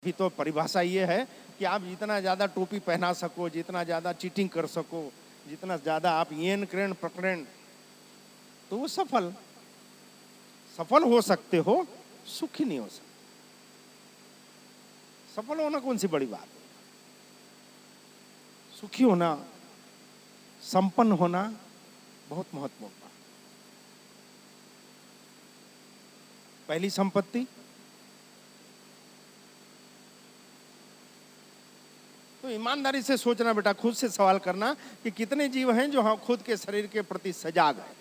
भी तो परिभाषा ये है कि आप जितना ज़्यादा टोपी पहना सको, जितना ज़्यादा चीटिंग कर सको, जितना ज़्यादा आप येन क्रेण प्रकरण, तो वो सफल सफल हो सकते हो, सुखी नहीं हो सकते। सफल होना कौन सी बड़ी बात है? सुखी होना, संपन्न होना बहुत महत्वपूर्ण बात। पहली संपत्ति तो ईमानदारी से सोचना बेटा, खुद से सवाल करना कि कितने जीव हैं जो खुद के शरीर के प्रति सजाग हैं।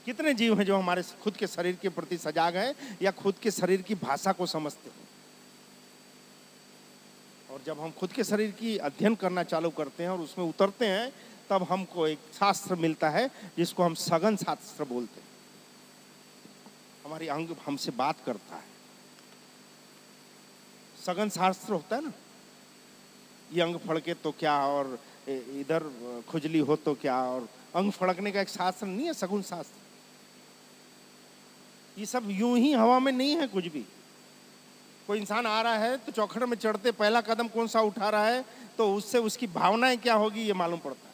कितने जीव हैं जो हमारे खुद के शरीर के प्रति सजाग हैं या खुद के शरीर की भाषा को समझते हैं। और जब हम खुद के शरीर की अध्ययन करना चालू करते हैं और उसमें उतरते हैं, तब हमको एक शास्त्र मिलता है जिसको हम सघन शास्त्र बोलते हैं। हमारी अंग हमसे बात करता है। सघन शास्त्र होता है ना, ये अंग फड़के तो क्या, और इधर खुजली हो तो क्या, और अंग फड़कने का एक शास्त्र नहीं है सघन शास्त्र। ये सब यूं ही हवा में नहीं है कुछ भी। कोई इंसान आ रहा है तो चौखट में चढ़ते पहला कदम कौन सा उठा रहा है, तो उससे उसकी भावनाएं क्या होगी ये मालूम पड़ता है।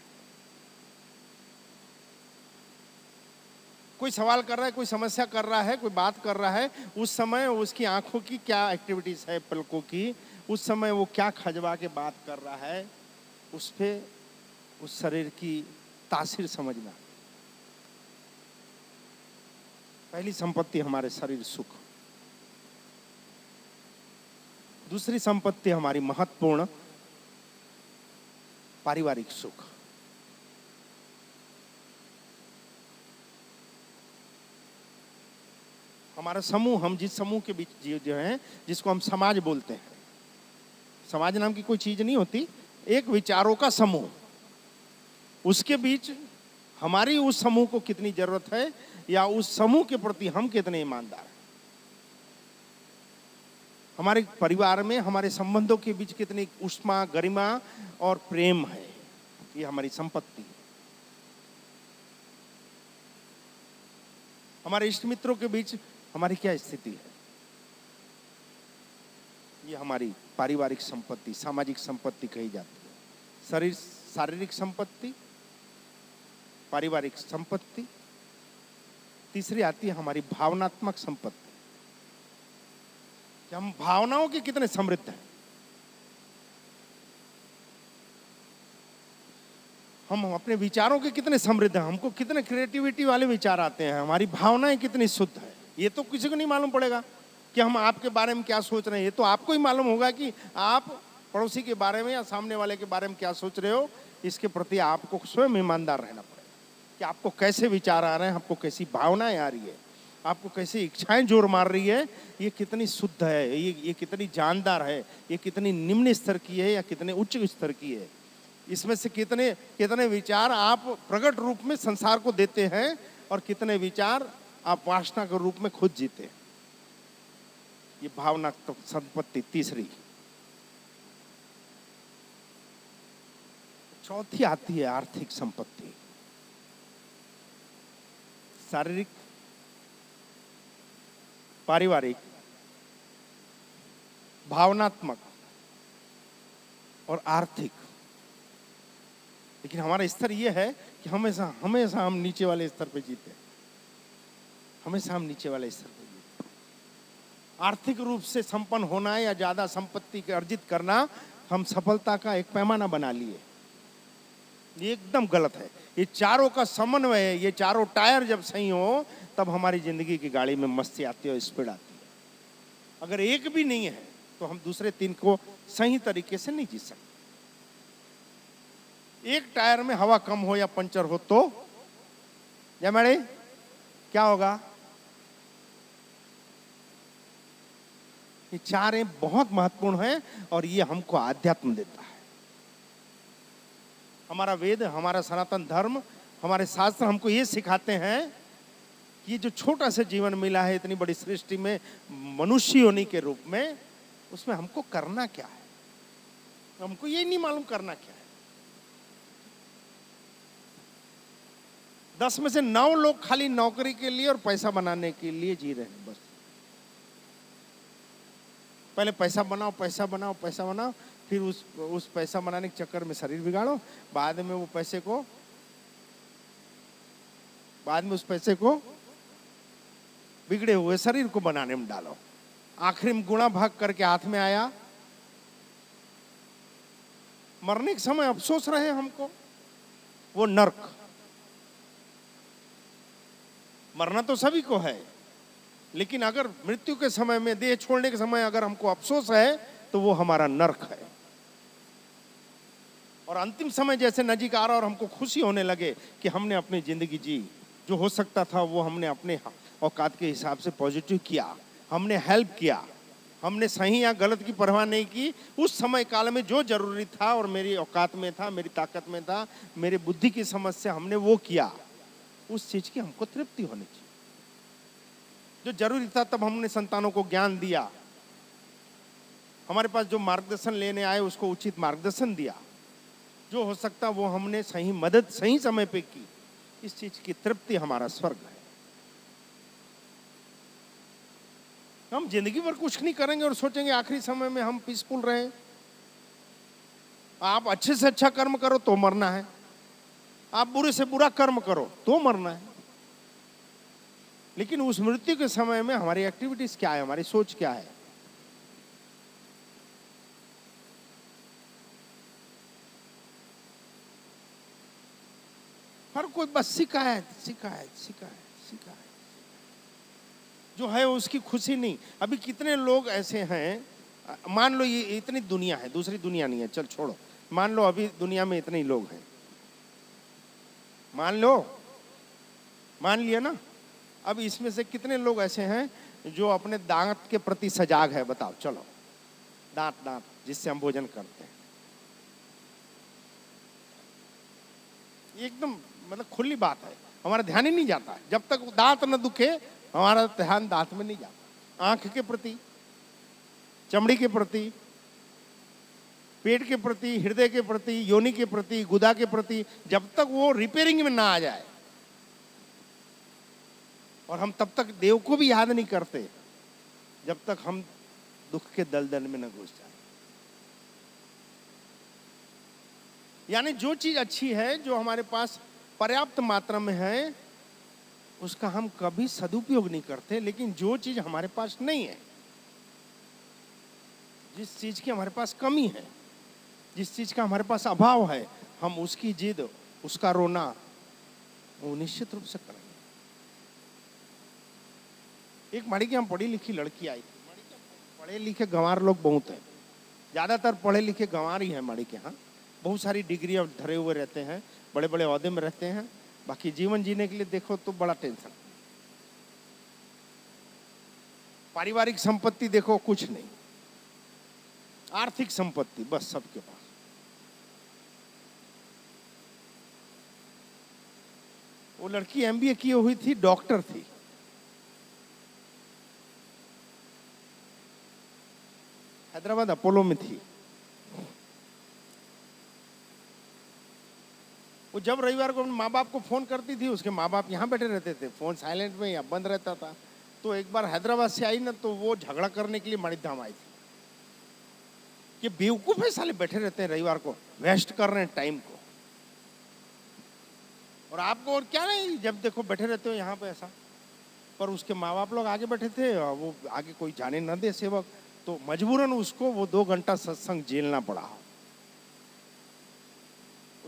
कोई सवाल कर रहा है, कोई समस्या कर रहा है, कोई बात कर रहा है, उस समय उसकी आंखों की क्या एक्टिविटीज है, पलकों की, उस समय वो क्या खजवा के बात कर रहा है, उस पे उस शरीर की तासीर समझना। पहली संपत्ति हमारे शरीर सुख। दूसरी संपत्ति हमारी महत्वपूर्ण पारिवारिक सुख। हमारा समूह, हम जिस समूह के बीच जो है, जिसको हम समाज बोलते हैं, समाज नाम की कोई चीज नहीं होती, एक विचारों का समूह, उसके बीच हमारी उस समूह को कितनी जरूरत है या उस समूह के प्रति हम कितने ईमानदार हैं। हमारे परिवार में हमारे संबंधों के बीच कितनी उष्मा, गरिमा और प्रेम है, ये हमारी संपत्ति है। हमारे इष्ट मित्रों के बीच हमारी क्या स्थिति है, ये हमारी पारिवारिक संपत्ति, सामाजिक संपत्ति कही जाती है। शारीरिक संपत्ति, पारिवारिक संपत्ति। तीसरी आती है हमारी भावनात्मक संपत्ति, कि हम भावनाओं के कितने समृद्ध हैं। हम अपने विचारों के कितने समृद्ध हैं, हमको कितने क्रिएटिविटी वाले विचार आते हैं, हमारी भावनाएं कितनी शुद्ध है। ये तो किसी को नहीं मालूम पड़ेगा कि हम आपके बारे में क्या सोच रहे हैं। ये तो आपको ही मालूम होगा कि आप पड़ोसी के बारे में या सामने वाले के बारे में क्या सोच रहे हो। इसके प्रति आपको स्वयं ईमानदार रहना पड़ेगा कि आपको कैसे विचार आ रहे हैं, आपको कैसी भावनाएं आ रही है, आपको कैसी इच्छाएं जोर मार रही है, ये कितनी शुद्ध है, ये कितनी जानदार है, ये कितनी निम्न स्तर की है या कितने उच्च स्तर की है। इसमें से कितने कितने विचार आप प्रकट रूप में संसार को देते हैं और कितने विचार आप वासना के रूप में खुद जीते हैं। ये भावनात्मक संपत्ति तीसरी। चौथी आती है आर्थिक संपत्ति। शारीरिक, पारिवारिक, भावनात्मक और आर्थिक। लेकिन हमारा स्तर यह है कि हमेशा हमेशा हम नीचे वाले स्तर पे जीते हैं, हमेशा हम नीचे वाले स्तर पे जीते। आर्थिक रूप से संपन्न होना या ज्यादा संपत्ति अर्जित करना हम सफलता का एक पैमाना बना लिए, ये एकदम गलत है। ये चारों का समन्वय है, ये चारों टायर जब सही हो तब हमारी जिंदगी की गाड़ी में मस्ती आती है और स्पीड आती है। अगर एक भी नहीं है तो हम दूसरे तीन को सही तरीके से नहीं जी सकते। एक टायर में हवा कम हो या पंचर हो तो या मैडे क्या होगा। ये चारें बहुत महत्वपूर्ण हैं और ये हमको आध्यात्म देता है। हमारा वेद, हमारा सनातन धर्म, हमारे शास्त्र हमको ये सिखाते हैं कि ये जो छोटा सा जीवन मिला है इतनी बड़ी सृष्टि में मनुष्य योनि के रूप में, उसमें हमको करना क्या है। हमको ये नहीं मालूम करना क्या है। 10 में से 9 लोग खाली नौकरी के लिए और पैसा बनाने के लिए जी रहे हैं बस। पहले पैसा बनाओ, पैसा बनाओ, पैसा बनाओ, फिर उस पैसा बनाने के चक्कर में शरीर बिगाड़ो, बाद में उस पैसे को बिगड़े हुए शरीर को बनाने में डालो। आखिरी में गुणा भाग करके हाथ में आया, मरने के समय अफसोस रहे हमको, वो नर्क। मरना तो सभी को है, लेकिन अगर मृत्यु के समय में, देह छोड़ने के समय अगर हमको अफसोस है तो वो हमारा नर्क है। और अंतिम समय जैसे नजीक आ रहा और हमको खुशी होने लगे कि हमने अपनी जिंदगी जी, जो हो सकता था वो हमने अपने औकात के हिसाब से पॉजिटिव किया, हमने हेल्प किया, हमने सही या गलत की परवाह नहीं की। उस समय काल में जो जरूरी था और मेरी औकात में था, मेरी ताकत में था, मेरी बुद्धि की समझ से हमने वो किया, उस चीज की हमको तृप्ति होनी चाहिए। जो जरूरी था तब हमने संतानों को ज्ञान दिया, हमारे पास जो मार्गदर्शन लेने आए उसको उचित मार्गदर्शन दिया, जो हो सकता वो हमने सही मदद सही समय पे की। इस चीज की तृप्ति हमारा स्वर्ग है। हम जिंदगी भर कुछ नहीं करेंगे और सोचेंगे आखिरी समय में हम पीसफुल रहे। आप अच्छे से अच्छा कर्म करो तो मरना है, आप बुरे से बुरा कर्म करो तो मरना है। लेकिन उस मृत्यु के समय में हमारी एक्टिविटीज क्या है, हमारी सोच क्या है? हर कोई बस शिकायत शिकायत शिकायत शिकायत, जो है उसकी खुशी नहीं। अभी कितने लोग ऐसे हैं, मान लो ये इतनी दुनिया है, दूसरी दुनिया नहीं है, चल छोड़ो, मान लो अभी दुनिया में इतने ही लोग हैं, मान लिया ना। अब इसमें से कितने लोग ऐसे हैं जो अपने दांत के प्रति सजाग है? बताओ, चलो, दांत जिससे हम भोजन करते हैं, एकदम मतलब खुली बात है, हमारा ध्यान ही नहीं जाता। जब तक दांत न दुखे हमारा ध्यान दांत में नहीं जाता। आंख के प्रति, चमड़ी के प्रति, पेट के प्रति, हृदय के प्रति, योनि के प्रति, गुदा के प्रति, जब तक वो रिपेयरिंग में ना आ जाए, और हम तब तक देव को भी याद नहीं करते जब तक हम दुख के दलदल में न घुस जाए। यानी जो चीज अच्छी है, जो हमारे पास पर्याप्त मात्रा में है, उसका हम कभी सदुपयोग नहीं करते। लेकिन जो चीज हमारे पास नहीं है, जिस चीज की हमारे पास कमी है, जिस चीज का हमारे पास अभाव है, हम उसकी जिद, उसका रोना वो निश्चित रूप से करेंगे। एक माड़ी की हम पढ़ी लिखी लड़की आई थी। पढ़े लिखे गंवार लोग बहुत हैं, ज्यादातर पढ़े लिखे गंवार ही हैं माड़ी के यहाँ। बहुत सारी डिग्री अब धरे हुए रहते हैं, बड़े बड़े ओहदे में रहते हैं, बाकी जीवन जीने के लिए देखो तो बड़ा टेंशन। पारिवारिक संपत्ति देखो कुछ नहीं, आर्थिक संपत्ति बस सबके पास। वो लड़की एमबीए की हुई थी, डॉक्टर थी, हैदराबाद अपोलो में थी। वो जब रविवार को माँ बाप को फोन करती थी, उसके माँ बाप यहाँ बैठे रहते थे, फोन साइलेंट में या बंद रहता था। तो एक बार हैदराबाद से आई ना, तो वो झगड़ा करने के लिए माणिकधाम आई थी कि बेवकूफ है साले, बैठे रहते हैं रविवार को, वेस्ट कर रहे हैं टाइम को, और आपको और क्या नहीं, जब देखो बैठे रहते हो यहाँ पे ऐसा। पर उसके माँ बाप लोग आगे बैठे थे, वो आगे कोई जाने न दे सेवक, तो मजबूरन उसको वो 2 घंटा सत्संग झेलना पड़ा।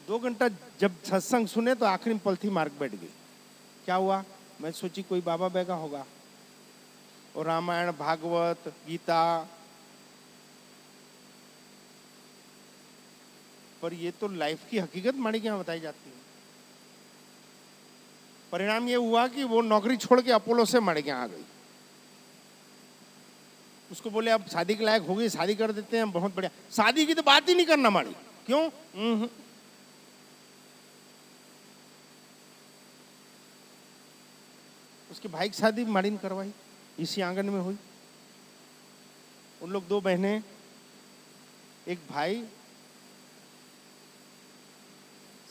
2 घंटा जब सत्संग सुने तो आखिरी में पलथी मार्ग बैठ गई। क्या हुआ? मैं सोची कोई बाबा बैगा होगा, और रामायण, भागवत, गीता, पर ये तो लाइफ की हकीकत माड़ी के यहाँ बताई जाती है। परिणाम ये हुआ कि वो नौकरी छोड़ के अपोलो से माड़ी के यहाँ आ गई। उसको बोले अब शादी के लायक हो गई, शादी कर देते हैं, बहुत बढ़िया। शादी की तो बात ही नहीं करना माड़ी, क्यों? उसके भाई की शादी माड़ी ने करवाई, इसी आंगन में हुई। उन लोग 2 बहनें, एक भाई।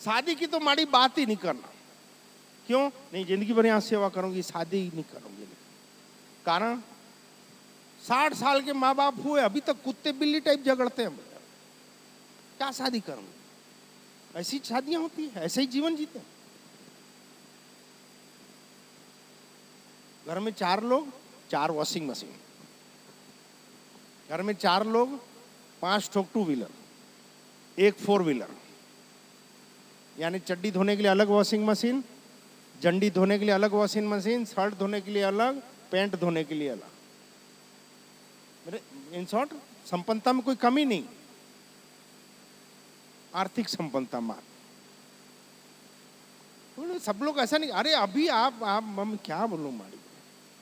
शादी की तो माड़ी बात ही नहीं करना, क्यों? नहीं, जिंदगी भर यहाँ सेवा करूंगी, शादी नहीं करूंगी। कारण 60 साल के माँ बाप हुए, अभी तक कुत्ते बिल्ली टाइप झगड़ते हैं। क्या शादी करूं? ऐसी शादियां होती है, ऐसे ही जीवन जीते हैं। घर में 4 लोग, 4 वॉशिंग मशीन। घर में 4 लोग, 5 ठोक 2 व्हीलर, 1 4 व्हीलर। यानी चड्डी धोने के लिए अलग वॉशिंग मशीन, जंडी धोने के लिए अलग वॉशिंग मशीन, शर्ट धोने के लिए अलग, पैंट धोने के लिए अलग। मेरे इन शॉर्ट संपन्नता में कोई कमी नहीं, आर्थिक संपन्नता मात्र। सब लोग ऐसा नहीं। अरे अभी आप हम क्या बोलूं माणिक,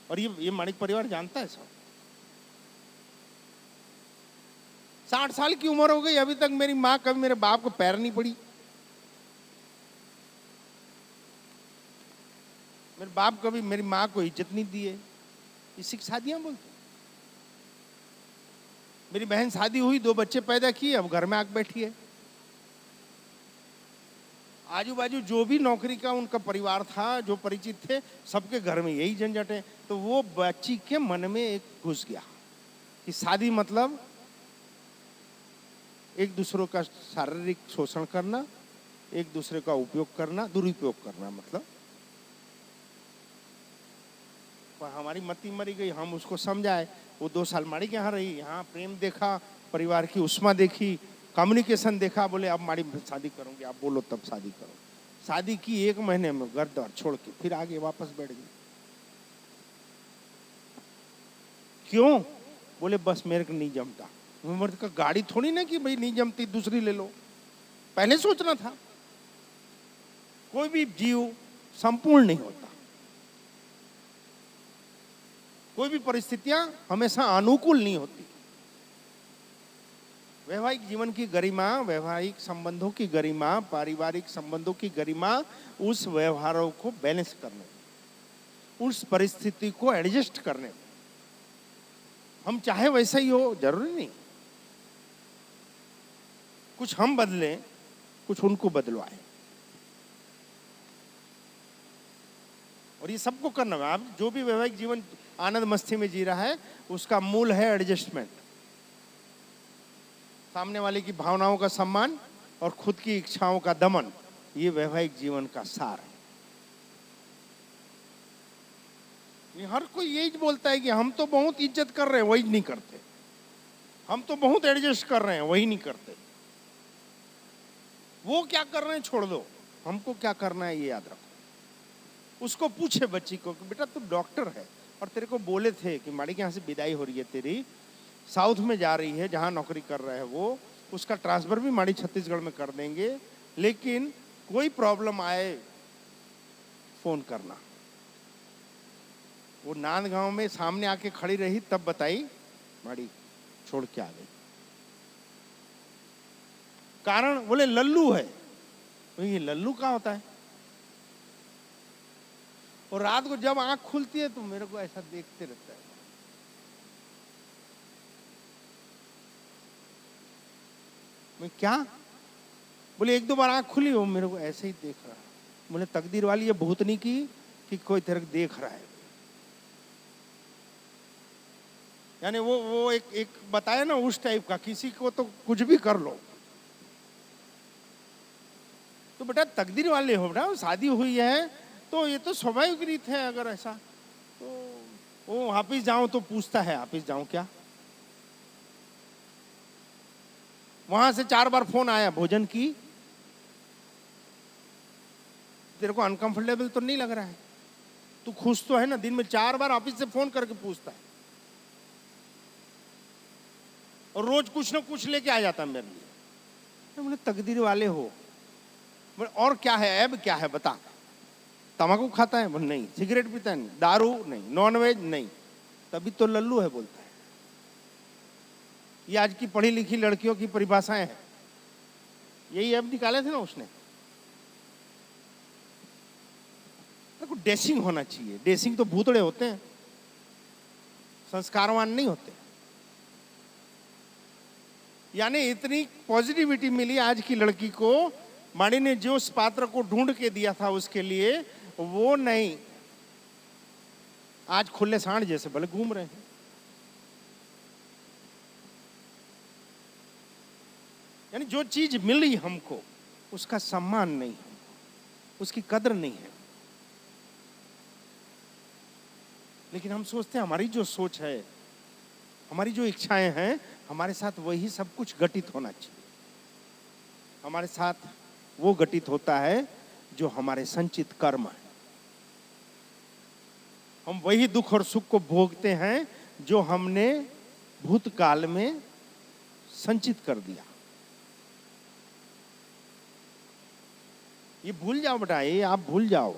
और ये माणिक परिवार जानता है सब। 60 साल की उम्र हो गई, अभी तक मेरी माँ कभी मेरे बाप को पैर नहीं पड़ी। मेरे बाप कभी मेरी माँ को इज्जत नहीं दी है। इसी की शादियां बोलते। मेरी बहन शादी हुई, 2 बच्चे पैदा किए, अब घर में आके बैठी है। आजू बाजू जो भी नौकरी का उनका परिवार था, जो परिचित थे, सबके घर में यही झंझट है। तो वो बच्ची के मन में एक घुस गया कि शादी मतलब एक दूसरों का शारीरिक शोषण करना, एक दूसरे का उपयोग करना, दुरुपयोग करना। मतलब हमारी मती मरी गई, हम उसको समझाए। वो 2 साल माड़ी के यहाँ रही, यहाँ प्रेम देखा, परिवार की उष्मा देखी, कम्युनिकेशन देखा। बोले अब माड़ी शादी करूंगी, आप बोलो तब शादी करो। शादी की 1 महीने में घर द्वार छोड़ के फिर आगे वापस बैठ गई। क्यों? बोले बस मेरे को नहीं जमता। मर्द का गाड़ी थोड़ी ना कि भाई नहीं जमती दूसरी ले लो, पहले सोचना था। कोई भी जीव संपूर्ण नहीं होता, कोई भी परिस्थितियां हमेशा अनुकूल नहीं होती। वैवाहिक जीवन की गरिमा, वैवाहिक संबंधों की गरिमा, पारिवारिक संबंधों की गरिमा उस व्यवहारों को बैलेंस करने, उस परिस्थिति को एडजस्ट करने। हम चाहे वैसा ही हो जरूरी नहीं, कुछ हम बदलें, कुछ उनको बदलवाएं। और ये सबको करना है। आप जो भी वैवाहिक जीवन आनंद मस्ती में जी रहा है, उसका मूल है एडजस्टमेंट, सामने वाले की भावनाओं का सम्मान और खुद की इच्छाओं का दमन। ये वैवाहिक जीवन का सार है। हर कोई यही बोलता है कि हम तो बहुत इज्जत कर रहे हैं, वही नहीं करते। हम तो बहुत एडजस्ट कर रहे हैं, वही नहीं करते। वो क्या कर रहे हैं छोड़ दो, हमको क्या करना है ये याद रखो। उसको पूछे बच्ची को कि बेटा तू डॉक्टर है और तेरे को बोले थे कि माड़ी के यहाँ से विदाई हो रही है तेरी, साउथ में जा रही है जहाँ नौकरी कर रहा है वो, उसका ट्रांसफर भी माड़ी छत्तीसगढ़ में कर देंगे, लेकिन कोई प्रॉब्लम आए फोन करना। वो नांदगांव में सामने आके खड़ी रही, तब बताई माड़ी छोड़ के आ गई। कारण बोले लल्लू है। ये लल्लू क्या होता है? और रात को जब आंख खुलती है तो मेरे को ऐसा देखते रहता है। मैं क्या? बोले 1-2 बार आंख खुली, वो मेरे को ऐसे ही देख रहा है। बोले तकदीर वाली ये भूतनी की कि कोई तेरे को देख रहा है। यानी वो एक बताया ना उस टाइप का, किसी को तो कुछ भी कर लो। तो बेटा तकदीर वाले हो बेटा, शादी हुई है तो ये तो स्वाभाविक रीत है। अगर ऐसा तो वो ऑफिस जाऊं तो पूछता है ऑफिस जाऊं क्या? वहां से 4 बार फोन आया भोजन की, तेरे को अनकंफर्टेबल तो नहीं लग रहा है? तू खुश तो है ना? दिन में 4 बार ऑफिस से फोन करके पूछता है और रोज कुछ ना कुछ लेके आ जाता मेरे लिए। बोले तकदीर वाले हो। बोले और क्या है, ऐब क्या है बता? तम्बाकू खाता है? बोले नहीं। सिगरेट पीता है? नहीं। दारू? नहीं। नॉनवेज? नहीं। तभी तो लल्लू है बोलता है। ये आज की पढ़ी लिखी लड़कियों की परिभाषाएं हैं। यही ऐब निकाले थे ना उसने। देखो डेसिंग होना चाहिए। डेसिंग तो भूतड़े होते हैं, संस्कारवान नहीं होते। यानी इतनी पॉजिटिविटी मिली आज की लड़की को, माड़ी ने जो उस पात्र को ढूंढ के दिया था उसके लिए, वो नहीं। आज खुले सांड जैसे भले घूम रहे हैं। यानी जो चीज मिली हमको उसका सम्मान नहीं, उसकी कदर नहीं है। लेकिन हम सोचते हैं हमारी जो सोच है, हमारी जो इच्छाएं हैं, हमारे साथ वही सब कुछ घटित होना चाहिए। हमारे साथ वो घटित होता है जो हमारे संचित कर्म है। हम वही दुख और सुख को भोगते हैं जो हमने भूतकाल में संचित कर दिया। ये भूल जाओ बेटा, ये आप भूल जाओ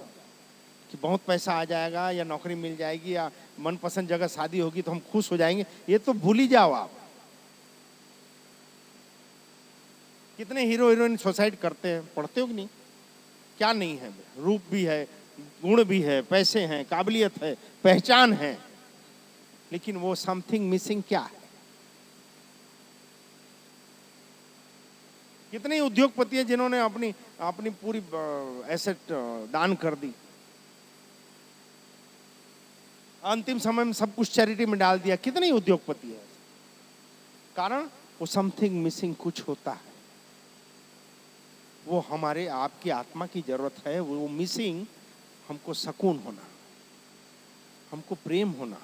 कि बहुत पैसा आ जाएगा या नौकरी मिल जाएगी या मनपसंद जगह शादी होगी तो हम खुश हो जाएंगे, ये तो भूल ही जाओ आप। कितने हीरो हीरोइन सुसाइड करते हैं, पढ़ते हो कि नहीं? क्या नहीं है? रूप भी है, गुण भी है, पैसे हैं, काबिलियत है, पहचान है, लेकिन वो समथिंग मिसिंग क्या है? कितने उद्योगपति हैं जिन्होंने अपनी अपनी पूरी एसेट दान कर दी, अंतिम समय में सब कुछ चैरिटी में डाल दिया। कितने उद्योगपति हैं? कारण वो समथिंग मिसिंग कुछ होता है। वो हमारे आपकी आत्मा की जरूरत है। वो मिसिंग हमको सुकून होना, हमको प्रेम होना,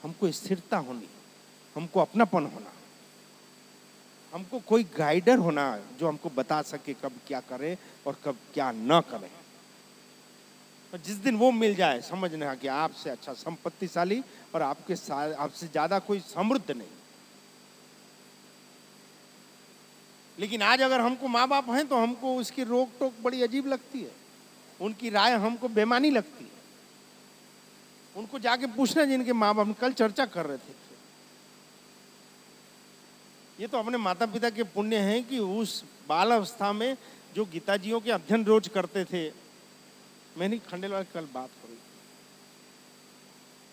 हमको स्थिरता होनी, हमको अपनापन होना, हमको कोई गाइडर होना जो हमको बता सके कब क्या करें और कब क्या न करें। तो जिस दिन वो मिल जाए, समझना कि आपसे अच्छा संपत्तिशाली और आपसे ज्यादा कोई समृद्ध नहीं। लेकिन आज अगर हमको माँ बाप हैं तो हमको उसकी रोक टोक बड़ी अजीब लगती है, उनकी राय हमको बेमानी लगती है। उनको जाके पूछना जिनके माँ बाप, कल चर्चा कर रहे थे, ये तो अपने माता पिता के पुण्य हैं कि उस बाल अवस्था में जो गीता जियों के अध्ययन रोज करते थे। मैंने खंडेलवाल कल बात करी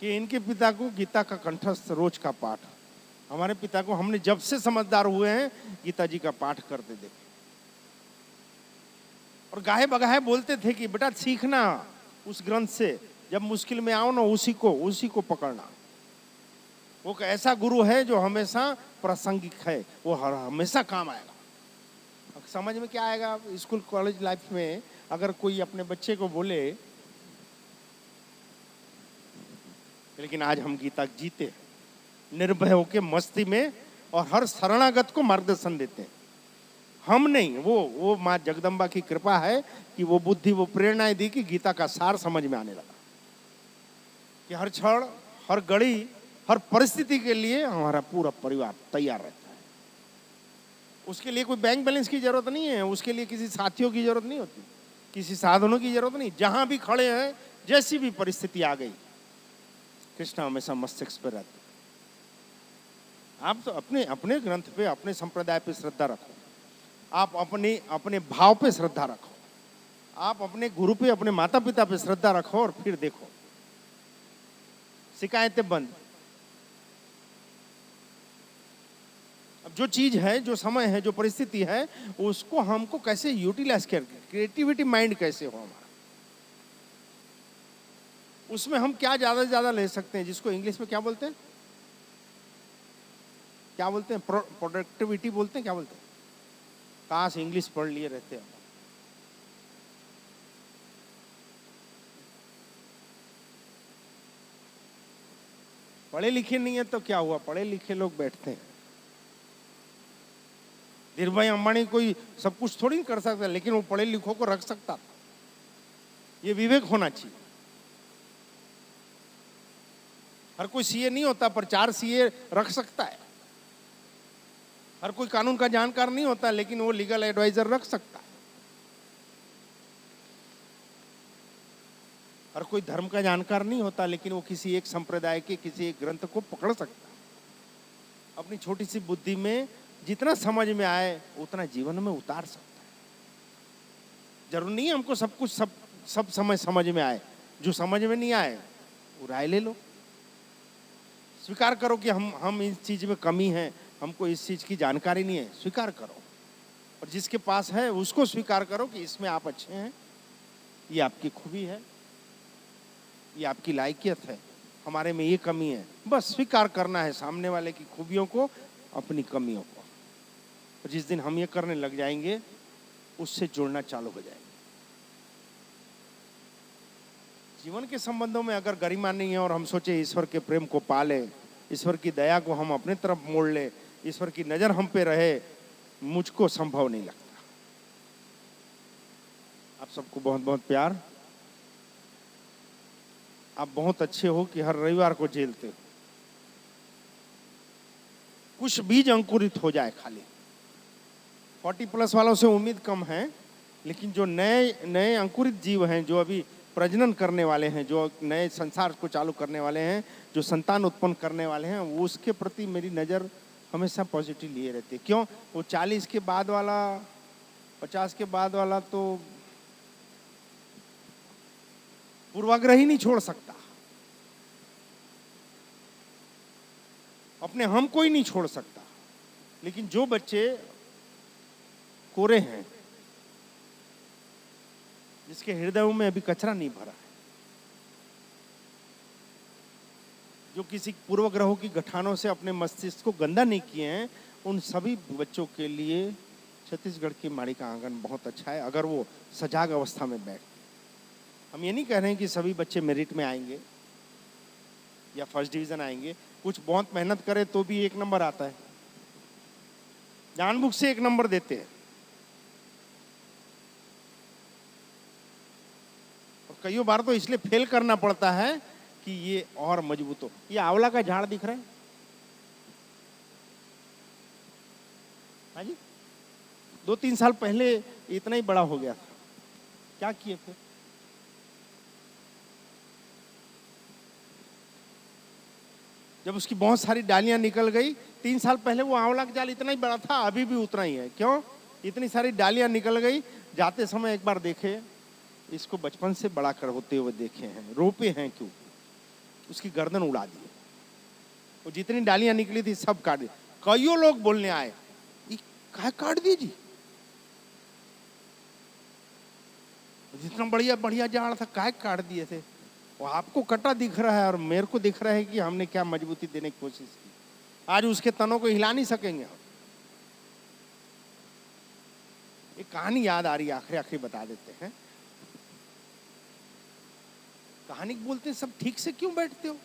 कि इनके पिता को गीता का कंठस्थ रोज का पाठ, हमारे पिता को हमने जब से समझदार हुए हैं गीता जी का पाठ करते देखे। और गाहे बगाहे बोलते थे कि बेटा सीखना उस ग्रंथ से, जब मुश्किल में आओ ना उसी को पकड़ना। वो एक ऐसा गुरु है जो हमेशा प्रासंगिक है, वो हमेशा काम आएगा। समझ में क्या आएगा? स्कूल कॉलेज लाइफ में अगर कोई अपने बच्चे को बोले, लेकिन आज हम गीता जीते निर्भय होके मस्ती में और हर शरणागत को मार्गदर्शन देते हैं। हम नहीं, वो माँ जगदम्बा की कृपा है कि वो बुद्धि, वो प्रेरणाएं दी कि गीता का सार समझ में आने लगा कि हर क्षण, हर घड़ी, हर परिस्थिति के लिए हमारा पूरा परिवार तैयार रहता है। उसके लिए कोई बैंक बैलेंस की जरूरत नहीं है, उसके लिए किसी साथियों की जरूरत नहीं होती, किसी साधनों की जरूरत नहीं। जहां भी खड़े हैं, जैसी भी परिस्थिति आ गई, कृष्ण हमेशा मस्तिष्क पर रहते। आप तो अपने अपने ग्रंथ पे, अपने संप्रदाय पे श्रद्धा रखो, आप अपने भाव पे श्रद्धा रखो, आप अपने गुरु पे, अपने माता पिता पे श्रद्धा रखो, और फिर देखो शिकायतें बंद। अब जो चीज है, जो समय है, जो परिस्थिति है, उसको हमको कैसे यूटिलाइज करके, क्रिएटिविटी माइंड कैसे हो हमारा, उसमें हम क्या ज्यादा से ज्यादा ले सकते हैं, जिसको इंग्लिश में क्या बोलते हैं, प्रोडक्टिविटी बोलते हैं, क्या बोलते हैं? काश इंग्लिश पढ़ लिए रहते हैं। पढ़े लिखे नहीं है तो क्या हुआ, पढ़े लिखे लोग बैठते हैं। धीरू भाई अंबानी कोई सब कुछ थोड़ी कर सकता, लेकिन वो पढ़े लिखों को रख सकता था। ये विवेक होना चाहिए। हर कोई सीए नहीं होता, पर 4 सीए रख सकता है। हर कोई कानून का जानकार नहीं होता, लेकिन वो लीगल एडवाइजर रख सकता है। हर कोई धर्म का जानकार नहीं होता, लेकिन वो किसी एक संप्रदाय के किसी एक ग्रंथ को पकड़ सकता है। अपनी छोटी सी बुद्धि में जितना समझ में आए उतना जीवन में उतार सकता है। जरूर नहीं है हमको सब कुछ सब समय समझ में आए। जो समझ में नहीं आए वो राय ले लो, स्वीकार करो कि हम इस चीज में कमी है, हमको इस चीज की जानकारी नहीं है, स्वीकार करो। और जिसके पास है उसको स्वीकार करो कि इसमें आप अच्छे हैं, ये आपकी खूबी है, ये आपकी लायकियत है, हमारे में ये कमी है। बस स्वीकार करना है सामने वाले की खूबियों को, अपनी कमियों को। और जिस दिन हम ये करने लग जाएंगे उससे जुड़ना चालू हो जाएगा। जीवन के संबंधों में अगर गरिमा नहीं है और हम सोचे ईश्वर के प्रेम को पाले, ईश्वर की दया को हम अपने तरफ मोड़ ले, ईश्वर की नजर हम पे रहे, मुझको संभव नहीं लगता। आप सबको बहुत बहुत प्यार। आप बहुत अच्छे हो कि हर रविवार को झेलते हो। कुछ बीज अंकुरित हो जाए खाली। 40+ वालों से उम्मीद कम है, लेकिन जो नए नए अंकुरित जीव हैं, जो अभी प्रजनन करने वाले हैं, जो नए संसार को चालू करने वाले हैं, जो संतान उत्पन्न करने वाले हैं, वो उसके प्रति मेरी नज़र हमेशा पॉजिटिव लिए रहती है। क्यों? वो 40 के बाद वाला, 50 के बाद वाला तो पूर्वाग्रह ही नहीं छोड़ सकता, अपने हम को ही नहीं छोड़ सकता। लेकिन जो बच्चे कोरे हैं, जिसके हृदयों में अभी कचरा नहीं भरा है, जो किसी पूर्वग्रहों की गठानों से अपने मस्तिष्क को गंदा नहीं किए हैं, उन सभी बच्चों के लिए छत्तीसगढ़ की माड़ी का आंगन बहुत अच्छा है, अगर वो सजाग अवस्था में बैठते। हम ये नहीं कह रहे हैं कि सभी बच्चे मेरिट में आएंगे या फर्स्ट डिवीजन आएंगे। कुछ बहुत मेहनत करे तो भी 1 नंबर आता है, जानबूझ से 1 नंबर देते हैं। और कई बार तो इसलिए फेल करना पड़ता है कि ये और मजबूत हो। ये आंवला का झाड़ दिख रहा है, हाँ जी, 2-3 साल पहले इतना ही बड़ा हो गया था। क्या किए फिर? जब उसकी बहुत सारी डालियां निकल गई, 3 साल पहले वो आंवला का जाल इतना ही बड़ा था, अभी भी उतना ही है। क्यों? इतनी सारी डालियां निकल गई। जाते समय एक बार देखे, इसको बचपन से बड़ा कर होते हुए देखे हैं, रोपे हैं क्यों, उसकी गर्दन उड़ा दी। वो जितनी डालियां निकली थी सब काट दी। कईयों लोग बोलने आए, काहे काट दी जी, जितना बढ़िया बढ़िया झाड़ था काहे काट दिए थे? वो आपको कटा दिख रहा है और मेरे को दिख रहा है कि हमने क्या मजबूती देने की कोशिश की। आज उसके तनों को हिला नहीं सकेंगे हम। एक कहानी याद आ रही है, आखिरी आखिरी बता देते हैं। कहानी बोलते हैं सब ठीक से क्यों बैठते हो?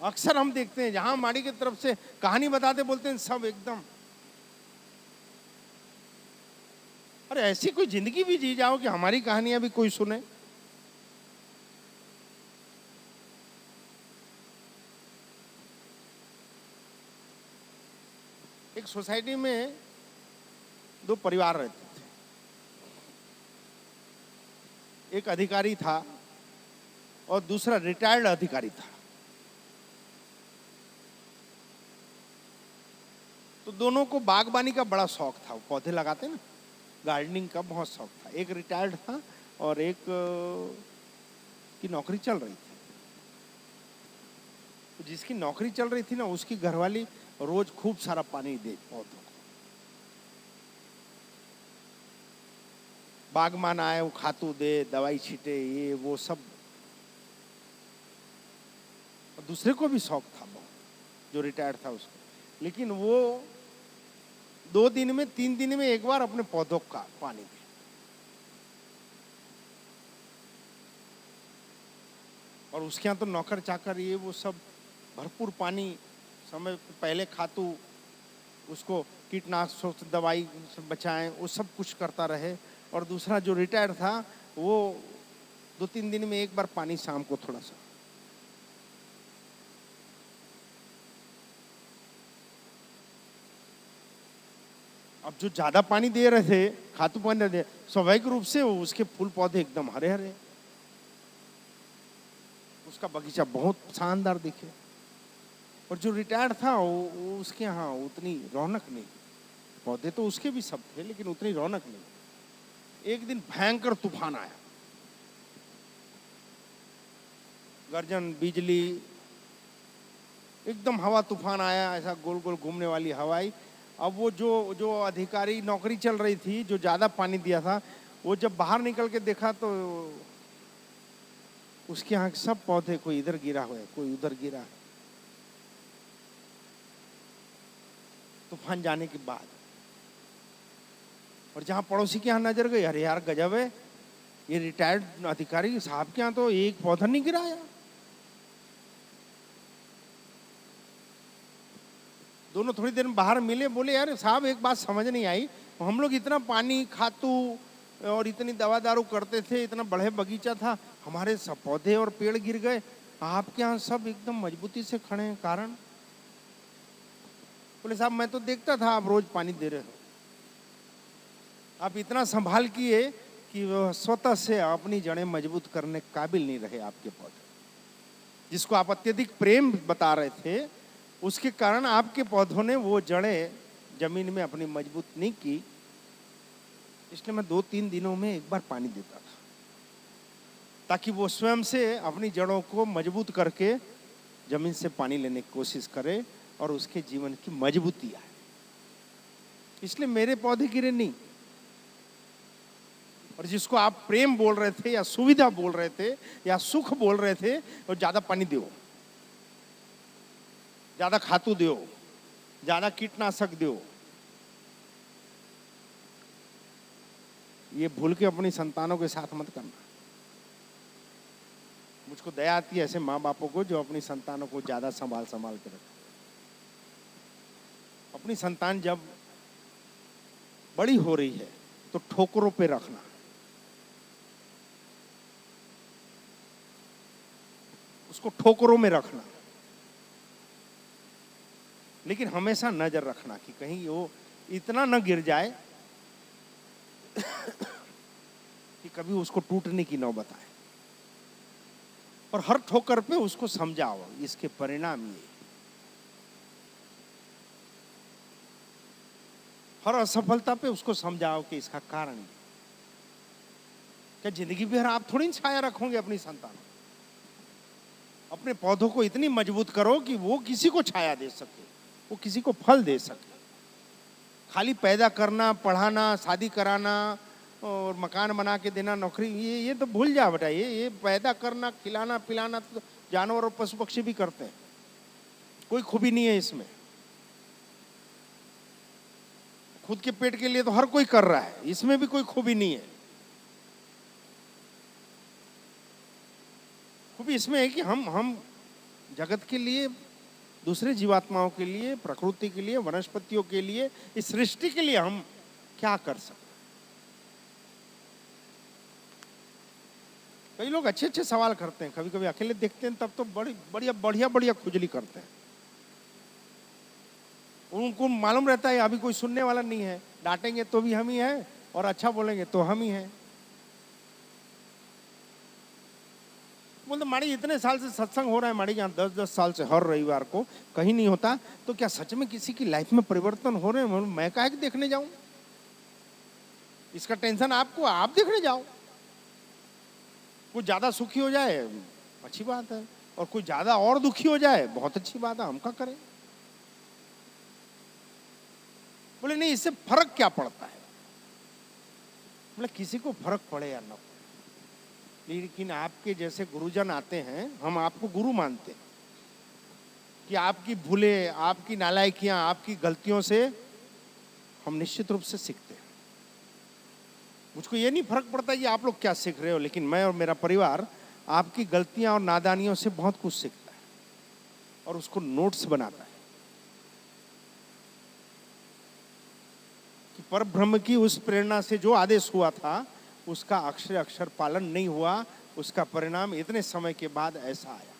अक्सर हम देखते हैं जहां माड़ी की तरफ से कहानी बताते बोलते हैं सब एकदम। अरे ऐसी कोई जिंदगी भी जी जाओ कि हमारी कहानियां भी कोई सुने। एक सोसाइटी में 2 परिवार रहते थे। एक अधिकारी था और दूसरा रिटायर्ड अधिकारी था। तो दोनों को बागबानी का बड़ा शौक था, वो पौधे लगाते ना, गार्डनिंग का बहुत शौक था। एक रिटायर्ड था और एक की नौकरी चल रही थी। तो जिसकी नौकरी चल रही थी ना, उसकी घरवाली रोज खूब सारा पानी दे पौधों को। बागमान आए, वो खातू दे, दवाई छीटे, ये वो सब। और दूसरे को भी शौक था बहुत, जो रिटायर्ड था उसको। लेकिन वो 2 दिन में 3 दिन में एक बार अपने पौधों का पानी दे। और उसके यहाँ तो नौकर चाकर ये वो सब भरपूर पानी, समय पहले खातू, उसको कीटनाशक दवाई सब बचाएं, वो सब कुछ करता रहे। और दूसरा जो रिटायर था, वो 2-3 दिन में एक बार पानी, शाम को थोड़ा सा। अब जो ज्यादा पानी दे रहे थे, खातू पानी दे, स्वाभाविक रूप से उसके फूल पौधे एकदम हरे हरे, उसका बगीचा बहुत शानदार दिखे। और जो रिटायर्ड था वो उसके यहाँ उतनी रौनक नहीं। पौधे तो उसके भी सब थे, लेकिन उतनी रौनक नहीं। एक दिन भयंकर तूफान आया, गर्जन, बिजली, एकदम हवा तूफान आया, ऐसा गोल गोल घूमने वाली हवाई। अब वो जो जो अधिकारी, नौकरी चल रही थी, जो ज्यादा पानी दिया था, वो जब बाहर निकल के देखा तो उसके यहाँ सब पौधे, कोई इधर गिरा हुआ है, कोई उधर गिरा है। तूफान जाने के बाद। और जहां पड़ोसी के यहाँ नजर गई, अरे यार गजब है, ये रिटायर्ड अधिकारी साहब के यहाँ तो एक पौधा नहीं गिराया। दोनों थोड़ी देर में बाहर मिले, बोले यार साहब एक बात समझ नहीं आई, हम लोग इतना पानी खातू और इतनी दवा दारू करते थे, इतना बड़े बगीचा था, हमारे सब पौधे और पेड़ गिर गए, आपके यहाँ सब एकदम मजबूती से खड़े हैं, कारण? बोले साहब मैं तो देखता था आप रोज पानी दे रहे हो, आप इतना संभाल किए कि वह स्वतः से अपनी जड़ें मजबूत करने के काबिल नहीं रहे आपके पौधे। जिसको आप अत्यधिक प्रेम बता रहे थे, उसके कारण आपके पौधों ने वो जड़ें जमीन में अपनी मजबूत नहीं की। इसलिए मैं 2-3 दिनों में एक बार पानी देता था, ताकि वो स्वयं से अपनी जड़ों को मजबूत करके जमीन से पानी लेने की कोशिश करे और उसके जीवन की मजबूती आए। इसलिए मेरे पौधे गिरे नहीं। और जिसको आप प्रेम बोल रहे थे या सुविधा बोल रहे थे या सुख बोल रहे थे, वो ज्यादा पानी दो, ज्यादा खातू दो, ज्यादा कीटनाशक दो, ये भूल के अपनी संतानों के साथ मत करना। मुझको दया आती है ऐसे माँ बापों को जो अपनी संतानों को ज्यादा संभाल के रखते। अपनी संतान जब बड़ी हो रही है तो ठोकरों पे रखना, उसको ठोकरों में रखना, लेकिन हमेशा नजर रखना कि कहीं वो इतना न गिर जाए कि कभी उसको टूटने की नौबत आए। और हर ठोकर पे उसको समझाओ इसके परिणाम ये, हर असफलता पे उसको समझाओ कि इसका कारण ये। क्या जिंदगी भर आप थोड़ी छाया रखोगे अपनी संतानों? अपने पौधों को इतनी मजबूत करो कि वो किसी को छाया दे सके, वो किसी को फल दे सके। खाली पैदा करना, पढ़ाना, शादी कराना और मकान बना के देना, नौकरी, ये तो भूल जा बेटा। ये पैदा करना, खिलाना पिलाना तो जानवर और पशु पक्षी भी करते हैं, कोई खूबी नहीं है इसमें। खुद के पेट के लिए तो हर कोई कर रहा है, इसमें भी कोई खूबी नहीं है। खूबी इसमें है कि हम जगत के लिए, दूसरे जीवात्माओं के लिए, प्रकृति के लिए, वनस्पतियों के लिए, इस सृष्टि के लिए हम क्या कर सकते। कई लोग अच्छे अच्छे सवाल करते हैं, कभी कभी अकेले देखते हैं तब तो बड़ी बढ़िया बढ़िया बढ़िया खुजली करते हैं। उनको मालूम रहता है अभी कोई सुनने वाला नहीं है, डांटेंगे तो भी हम ही हैं और अच्छा बोलेंगे तो हम ही हैं। बोलते माड़ी इतने साल से सत्संग हो रहा है, माड़ी यहाँ 10-10 साल से हर रविवार को कहीं नहीं होता, तो क्या सच में किसी की लाइफ में परिवर्तन हो रहे हैं? मैं काहे देखने जाऊं? इसका टेंशन आपको, आप देखने जाओ। कोई ज्यादा सुखी हो जाए अच्छी बात है, और कोई ज्यादा और दुखी हो जाए बहुत अच्छी बात है, हम क्या करें? बोले नहीं, इससे फर्क क्या पड़ता है? बोले किसी को फर्क पड़े या ना, लेकिन आपके जैसे गुरुजन आते हैं, हम आपको गुरु मानते हैं कि आपकी भूले, आपकी नालायकियां, आपकी गलतियों से हम निश्चित रूप से सीखते हैं। मुझको ये नहीं फर्क पड़ता कि आप लोग क्या सीख रहे हो, लेकिन मैं और मेरा परिवार आपकी गलतियां और नादानियों से बहुत कुछ सीखता है और उसको नोट्स बनाता है कि परब्रह्म की उस प्रेरणा से जो आदेश हुआ था उसका अक्षर अक्षर पालन नहीं हुआ, उसका परिणाम इतने समय के बाद ऐसा आया।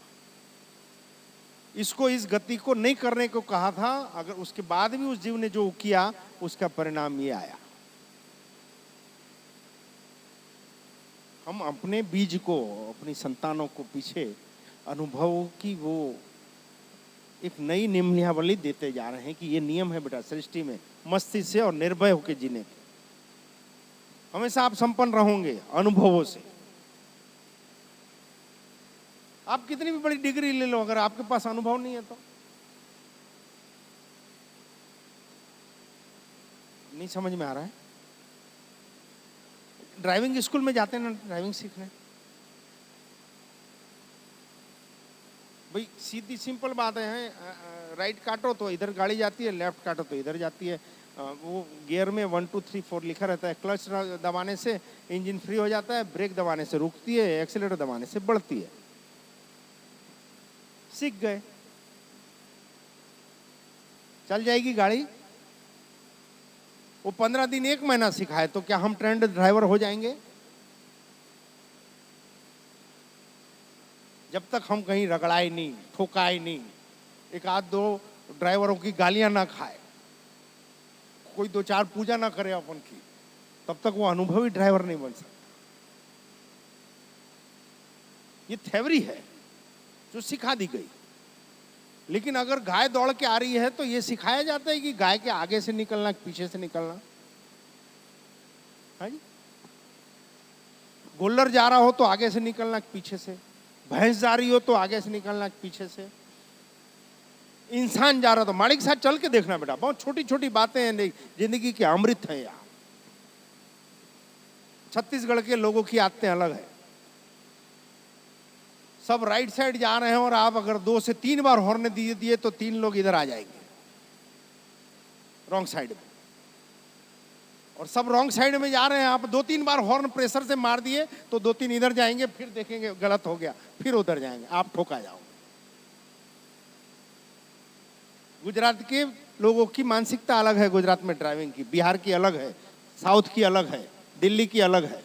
इसको, इस गति को नहीं करने को कहा था, अगर उसके बाद भी उस जीव ने जो किया उसका परिणाम ये आया। हम अपने बीज को, अपनी संतानों को पीछे अनुभव की वो एक नई नियमावली देते जा रहे हैं कि ये नियम है बेटा सृष्टि में, मस्ती से और निर्भय होकर जीने के। हमेशा आप संपन्न रहोगे अनुभवों से। आप कितनी भी बड़ी डिग्री ले लो, अगर आपके पास अनुभव नहीं है तो नहीं समझ में आ रहा है। ड्राइविंग स्कूल में जाते हैं ना ड्राइविंग सीखने, भाई सीधी सिंपल बात है, राइट काटो तो इधर गाड़ी जाती है, लेफ्ट काटो तो इधर जाती है। वो गियर में 1 2 3 4 लिखा रहता है। क्लच दबाने से इंजन फ्री हो जाता है, ब्रेक दबाने से रुकती है, एक्सीलरेटर दबाने से बढ़ती है। सीख गए, चल जाएगी गाड़ी। वो 15 दिन 1 महीना सिखाए तो क्या हम ट्रेंड ड्राइवर हो जाएंगे? जब तक हम कहीं रगड़ाए नहीं, ठोकाए नहीं, एक आध दो ड्राइवरों की गालियां ना खाए, कोई 2 4 पूजा ना करे अपन की, तब तक वो अनुभवी ड्राइवर नहीं बन सकता। ये थ्योरी है जो सिखा दी गई। लेकिन अगर गाय दौड़ के आ रही है तो ये सिखाया जाता है कि गाय के आगे से निकलना, पीछे से निकलना। हाँ जी, गोल्लर जा रहा हो तो आगे से निकलना, पीछे से। भैंस जा रही हो तो आगे से निकलना, पीछे से। इंसान जा रहा तो मालिक साथ चल के देखना बेटा। बहुत छोटी छोटी बातें हैं, जिंदगी के अमृत है यार। छत्तीसगढ़ के लोगों की आदतें अलग है। सब राइट साइड जा रहे हैं और आप अगर 2 से 3 बार हॉर्न दिए तो 3 लोग इधर आ जाएंगे, रॉन्ग साइड में। और सब रॉन्ग साइड में जा रहे हैं, आप 2 3 बार हॉर्न प्रेशर से मार दिए तो 2 3 इधर जाएंगे, फिर देखेंगे गलत हो गया, फिर उधर जाएंगे, आप ठोका जाओगे। गुजरात के लोगों की मानसिकता अलग है, गुजरात में ड्राइविंग की। बिहार की अलग है, साउथ की अलग है, दिल्ली की अलग है,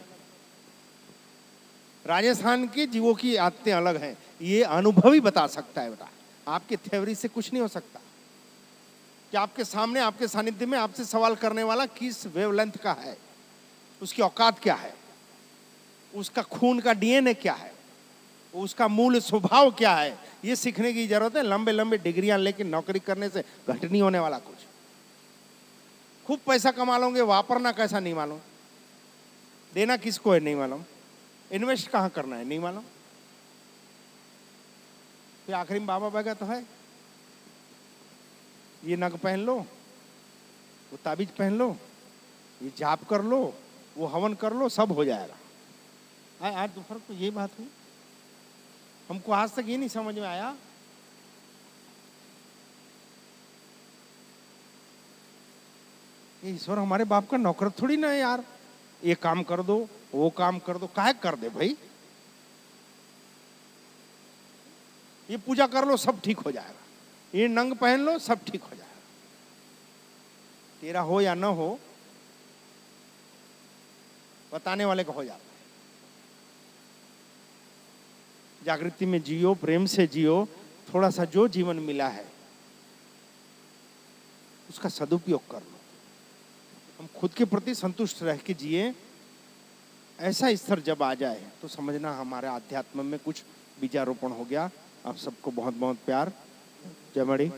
राजस्थान के जीवों की आदतें अलग हैं। ये अनुभवी बता सकता है बेटा, आपके थ्योरी से कुछ नहीं हो सकता। कि आपके सामने, आपके सानिध्य में आपसे सवाल करने वाला किस वेवलेंथ का है, उसकी औकात क्या है, उसका खून का डीएनए क्या है, उसका मूल स्वभाव क्या है, ये सीखने की जरूरत है। लंबे लंबे डिग्रियां लेके नौकरी करने से घट नहीं होने वाला कुछ। खूब पैसा कमा लोगे, वापरना कैसा नहीं मालूम, देना किसको है नहीं मालूम, इन्वेस्ट कहाँ करना है नहीं मालूम। फिर आखिरी में बाबा बैगा तो है, ये नग पहन लो, वो ताबीज पहन लो, ये जाप कर लो, वो हवन कर लो, सब हो जाएगा। आज दोपहर को ये बात हुई, हमको आज तक ये नहीं समझ में आया ईश्वर हमारे बाप का नौकर थोड़ी ना है यार। ये काम कर दो, वो काम कर दो, काहे कर दे भाई। ये पूजा कर लो, सब ठीक हो जाएगा, ये नंग पहन लो, सब ठीक हो जाएगा। तेरा हो या ना हो, बताने वाले का हो जाता है। जागृति में जियो, प्रेम से जियो, थोड़ा सा जो जीवन मिला है उसका सदुपयोग कर लो। हम खुद के प्रति संतुष्ट रह के जिए, ऐसा स्तर जब आ जाए तो समझना हमारे आध्यात्म में कुछ बीजारोपण हो गया। आप सबको बहुत बहुत प्यार। जय मणि।